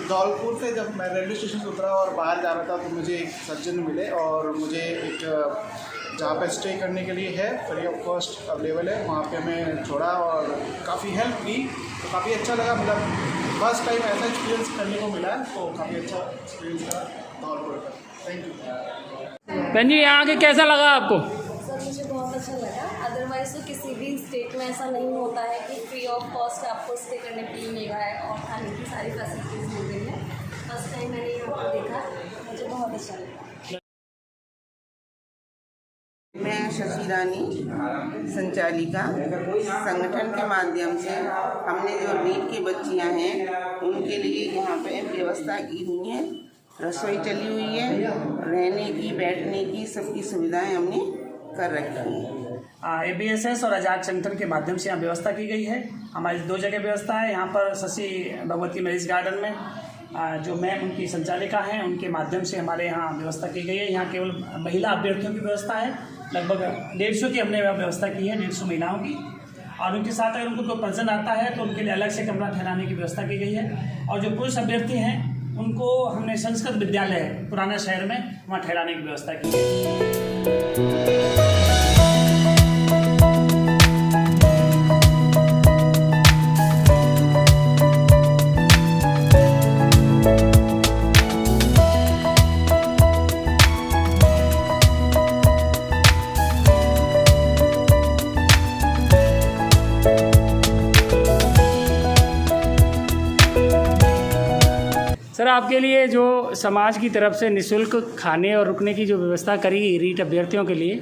धौलपुर से जब मैं रेलवे स्टेशन से उतरा और बाहर जा रहा था तो मुझे एक सज्जन मिले और मुझे एक जहाँ पे स्टे करने के लिए है फ्री ऑफ कॉस्ट अवेलेबल है, वहाँ पे हमें छोड़ा और काफ़ी हेल्प की, तो काफ़ी अच्छा लगा। मतलब फर्स्ट टाइम ऐसा एक्सपीरियंस करने को मिला, तो काफ़ी अच्छा एक्सपीरियंस था धौलपुर का। Thank you. बहन जी, यहाँ आके कैसा लगा आपको? सर मुझे बहुत अच्छा लगा। अदरवाइज तो किसी भी स्टेट में ऐसा नहीं होता है कि फ्री ऑफ कॉस्ट आपको स्टे करने के लिए मिल रहा है और खाने की सारी फैसिलिटीज़ मिल रही है। फर्स्ट टाइम मैंने यहाँ पर देखा, मुझे बहुत अच्छा लगा। मैं शशि रानी, संचालिका। संगठन के माध्यम से हमने जो नीट की बच्चियां हैं उनके लिए यहाँ पे व्यवस्था की हुई है, रसोई चली हुई है, रहने की बैठने की सबकी सुविधाएं हमने कर रखी हैं। ABSS और आजाद संगठन के माध्यम से यहाँ व्यवस्था की गई है। हमारी 2 जगह व्यवस्था है, यहाँ पर शशि भगवती मैरिज गार्डन में जो मैम उनकी संचालिका हैं उनके माध्यम से हमारे यहाँ व्यवस्था की गई है। यहाँ केवल महिला अभ्यर्थियों की व्यवस्था है, लगभग 150 की हमने व्यवस्था की है, 150 महिलाओं की। और उनके साथ अगर उनको कोई पर्सन आता है तो उनके लिए अलग से कमरा ठहराने की व्यवस्था की गई है। और जो पुरुष अभ्यर्थी हैं उनको हमने संस्कृत विद्यालय पुराना शहर में वहाँ ठहराने की व्यवस्था की है। सर, आपके लिए जो समाज की तरफ से निःशुल्क खाने और रुकने की जो व्यवस्था करी गई रीट अभ्यर्थियों के लिए,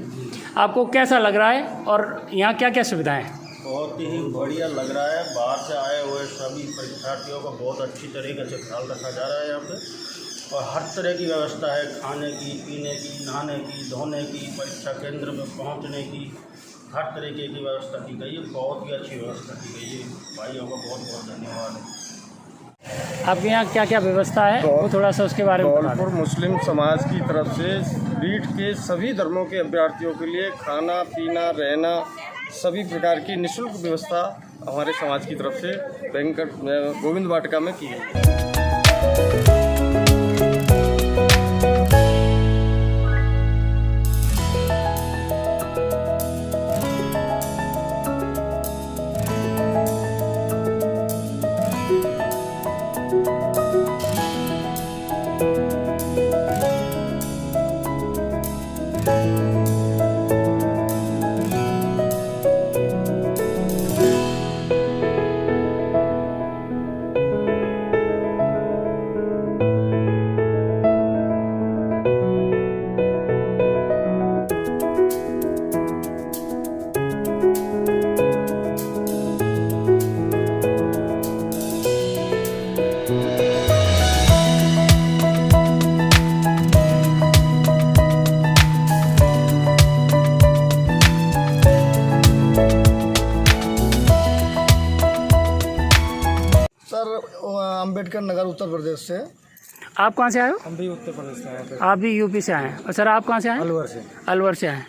आपको कैसा लग रहा है और यहाँ क्या क्या सुविधाएं हैं? बहुत ही बढ़िया लग रहा है। बाहर से आए हुए सभी परीक्षार्थियों का बहुत अच्छी तरीके से ख्याल रखा जा रहा है यहाँ पे, और हर तरह की व्यवस्था है, खाने की, पीने की, नहाने की, धोने की, परीक्षा केंद्र में पहुँचने की, हर तरीके की व्यवस्था की गई है। बहुत ही अच्छी व्यवस्था की गई है। भाइयों का बहुत बहुत धन्यवाद है। आपके यहाँ क्या क्या व्यवस्था है वो थोड़ा सा उसके बारे में बता दें। धौलपुर मुस्लिम समाज की तरफ से रीट के सभी धर्मों के अभ्यर्थियों के लिए खाना पीना रहना सभी प्रकार की निःशुल्क व्यवस्था हमारे समाज की तरफ से गोविंद वाटिका में की है। अम्बेडकर नगर उत्तर प्रदेश से। आप कहाँ से आए हो? हम भी उत्तर प्रदेश से आए थे। आप भी यूपी से आए हैं। और सर, आप कहाँ से आए? अलवर से। अलवर से आए।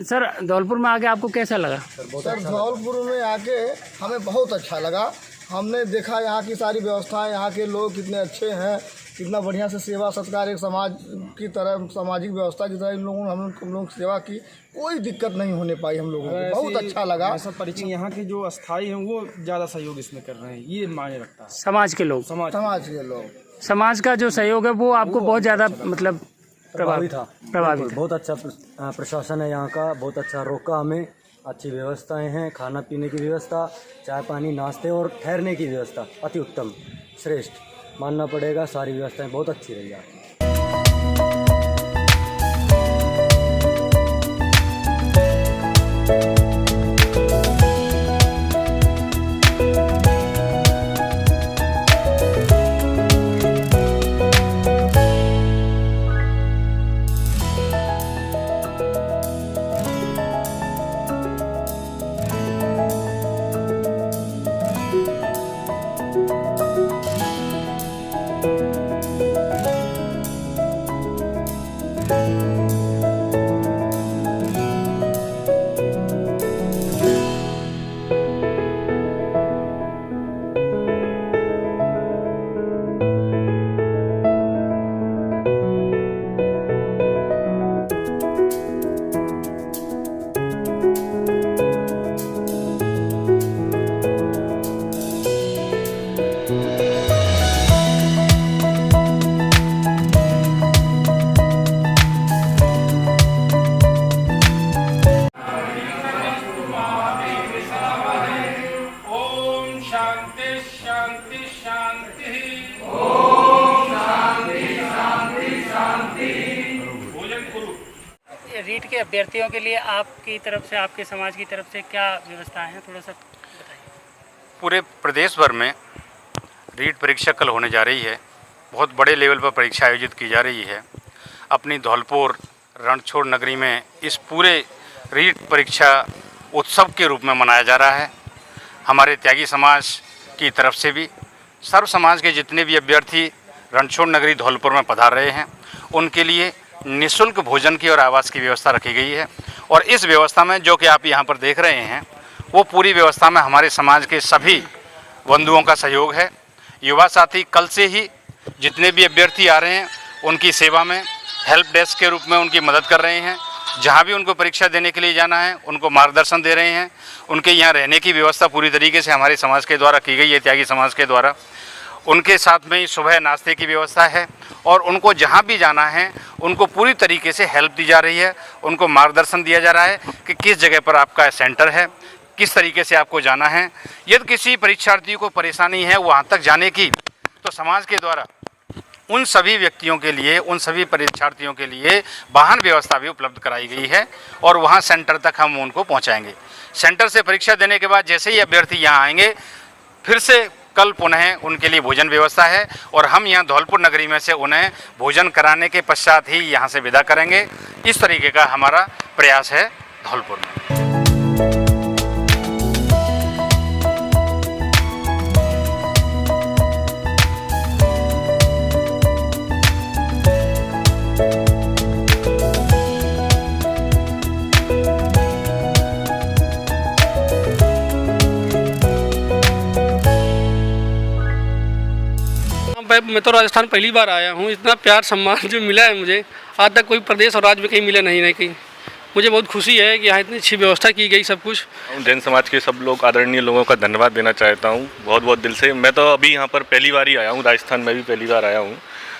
सर, धौलपुर में आके आपको कैसा लगा? सर, धौलपुर में आके हमें बहुत अच्छा लगा। हमने देखा यहाँ की सारी व्यवस्थाएं, यहाँ के लोग कितने अच्छे हैं, कितना बढ़िया से सेवा सत्कार एक समाज की तरह, सामाजिक व्यवस्था की तरह इन लोगों ने हम लोग सेवा की। कोई दिक्कत नहीं होने पाई हम लोगों को, बहुत अच्छा लगा। सब परिचय यहाँ के जो अस्थायी हैं वो ज़्यादा सहयोग इसमें कर रहे हैं, ये मायने रखता है। समाज के लोग, समाज के लोग, समाज का जो सहयोग है वो आपको बहुत ज़्यादा मतलब प्रभावी था। प्रभावित। बहुत अच्छा प्रशासन है यहाँ का, बहुत अच्छा रोका हमें, अच्छी व्यवस्थाएं हैं, खाना पीने की व्यवस्था, चाय पानी नाश्ते और ठहरने की व्यवस्था अति उत्तम श्रेष्ठ मानना पड़ेगा। सारी व्यवस्थाएं बहुत अच्छी रही है। रीट के अभ्यर्थियों के लिए आपकी तरफ से, आपके समाज की तरफ से क्या व्यवस्था है, थोड़ा सा बताइए। पूरे प्रदेश भर में रीट परीक्षा कल होने जा रही है। बहुत बड़े लेवल पर परीक्षा आयोजित की जा रही है। अपनी धौलपुर रणछोड़ नगरी में इस पूरे रीट परीक्षा उत्सव के रूप में मनाया जा रहा है। हमारे त्यागी समाज की तरफ से भी सर्व समाज के जितने भी अभ्यर्थी रणछोड़ नगरी धौलपुर में पधार रहे हैं, उनके लिए निःशुल्क भोजन की और आवास की व्यवस्था रखी गई है। और इस व्यवस्था में जो कि आप यहाँ पर देख रहे हैं, वो पूरी व्यवस्था में हमारे समाज के सभी बंधुओं का सहयोग है। युवा साथी कल से ही जितने भी अभ्यर्थी आ रहे हैं, उनकी सेवा में हेल्प डेस्क के रूप में उनकी मदद कर रहे हैं। जहाँ भी उनको परीक्षा देने के लिए जाना है, उनको मार्गदर्शन दे रहे हैं। उनके यहाँ रहने की व्यवस्था पूरी तरीके से हमारे समाज के द्वारा की गई है, त्यागी समाज के द्वारा। उनके साथ में ही सुबह नाश्ते की व्यवस्था है और उनको जहाँ भी जाना है, उनको पूरी तरीके से हेल्प दी जा रही है। उनको मार्गदर्शन दिया जा रहा है कि किस जगह पर आपका सेंटर है, किस तरीके से आपको जाना है। यदि किसी परीक्षार्थी को परेशानी है वहाँ तक जाने की, तो समाज के द्वारा उन सभी व्यक्तियों के लिए, उन सभी परीक्षार्थियों के लिए वाहन व्यवस्था भी उपलब्ध कराई गई है और वहाँ सेंटर तक हम उनको पहुँचाएंगे। सेंटर से परीक्षा देने के बाद जैसे ही अभ्यर्थी यहाँ आएंगे, फिर से कल पुनः उनके लिए भोजन व्यवस्था है और हम यहाँ धौलपुर नगरी में से उन्हें भोजन कराने के पश्चात ही यहाँ से विदा करेंगे। इस तरीके का हमारा प्रयास है धौलपुर में। मैं तो राजस्थान पहली बार आया हूँ। इतना प्यार सम्मान जो मिला है मुझे, आज तक कोई प्रदेश और राज्य में कहीं मिला नहीं कहीं। मुझे बहुत खुशी है कि यहाँ इतनी अच्छी व्यवस्था की गई सब कुछ। जैन समाज के सब लोग, आदरणीय लोगों का धन्यवाद देना चाहता हूँ बहुत बहुत दिल से। मैं तो अभी यहाँ पर पहली बार ही आया हूँ, राजस्थान में भी पहली बार आया हूँ।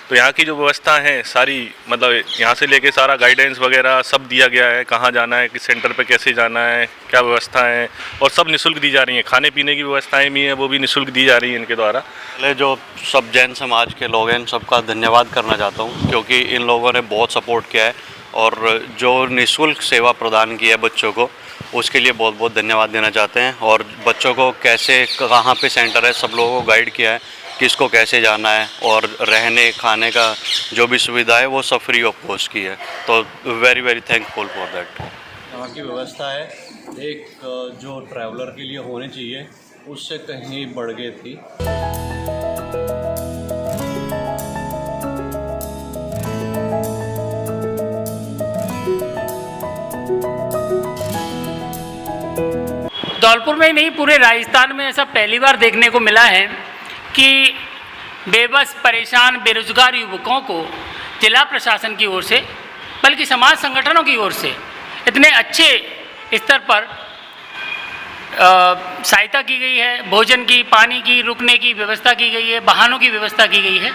तो यहाँ की जो व्यवस्था है सारी, मतलब यहाँ से लेके सारा गाइडेंस वगैरह सब दिया गया है, कहाँ जाना है, किस सेंटर पे कैसे जाना है, क्या व्यवस्था है, और सब निःशुल्क दी जा रही हैं। खाने पीने की व्यवस्थाएं भी हैं, वो भी निःशुल्क दी जा रही हैं इनके द्वारा। पहले जो सब जैन समाज के लोग हैं, इन सबका धन्यवाद करना चाहता हूँ, क्योंकि इन लोगों ने बहुत सपोर्ट किया है और जो निःशुल्क सेवा प्रदान की है बच्चों को, उसके लिए बहुत बहुत धन्यवाद देना चाहते हैं। और बच्चों को कैसे, कहाँ पे सेंटर है, सब लोगों को गाइड किया है, किसको कैसे जाना है, और रहने खाने का जो भी सुविधा है वो सब फ्री ऑफ कॉस्ट की है। तो very very thankful for that. यहाँ की व्यवस्था है एक जो ट्रैवलर के लिए होनी चाहिए, उससे कहीं बढ़ गई थी। धौलपुर में ही नहीं, पूरे राजस्थान में ऐसा पहली बार देखने को मिला है कि बेबस, परेशान, बेरोजगार युवकों को जिला प्रशासन की ओर से, बल्कि समाज संगठनों की ओर से इतने अच्छे स्तर पर सहायता की गई है। भोजन की, पानी की, रुकने की व्यवस्था की गई है, वाहनों की व्यवस्था की गई है।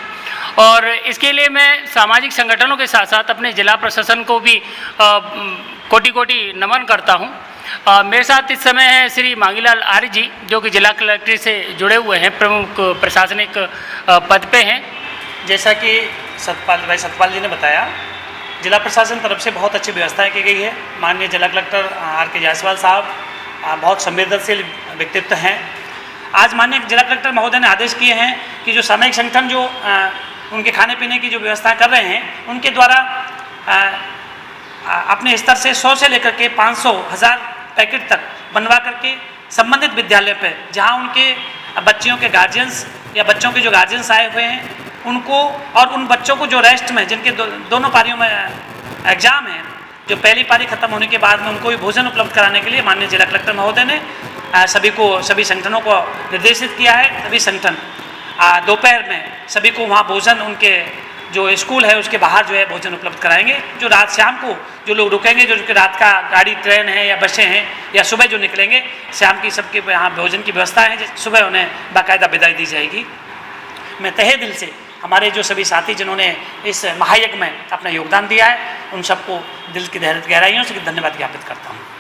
और इसके लिए मैं सामाजिक संगठनों के साथ साथ अपने जिला प्रशासन को भी कोटि कोटि नमन करता हूँ। मेरे साथ इस समय है श्री मांगीलाल आर्य जी, जो कि जिला कलेक्ट्रेट से जुड़े हुए हैं, प्रमुख प्रशासनिक पद पे हैं। जैसा कि सतपाल जी ने बताया, जिला प्रशासन तरफ से बहुत अच्छी व्यवस्थाएं की गई है। माननीय जिला कलेक्टर आर के जायसवाल साहब बहुत संवेदनशील व्यक्तित्व हैं। आज माननीय जिला कलेक्टर महोदय ने आदेश किए हैं कि जो सामाजिक संगठन जो उनके खाने पीने की जो व्यवस्था कर रहे हैं, उनके द्वारा अपने स्तर से 100 से लेकर के 500, 1000 पैकेट तक बनवा करके संबंधित विद्यालय पे, जहां उनके बच्चियों के गार्जियंस या बच्चों के जो गार्जियंस आए हुए हैं उनको, और उन बच्चों को जो रेस्ट में, जिनके दोनों पारियों में एग्ज़ाम है, जो पहली पारी खत्म होने के बाद में उनको भी भोजन उपलब्ध कराने के लिए माननीय जिला कलेक्टर महोदय ने सभी संगठनों को निर्देशित किया है। सभी संगठन दोपहर में सभी को वहाँ भोजन उनके जो स्कूल है उसके बाहर जो है भोजन उपलब्ध कराएंगे। जो रात शाम को जो लोग रुकेंगे, जो रात का गाड़ी ट्रेन है या बसें हैं या सुबह जो निकलेंगे, शाम की सबके यहाँ भोजन की व्यवस्था है, सुबह उन्हें बाकायदा विदाई दी जाएगी। मैं तहे दिल से हमारे जो सभी साथी जिन्होंने इस महायज्ञ में अपना योगदान दिया है, उन सबको दिल की गहराइयों से धन्यवाद ज्ञापित करता हूँ।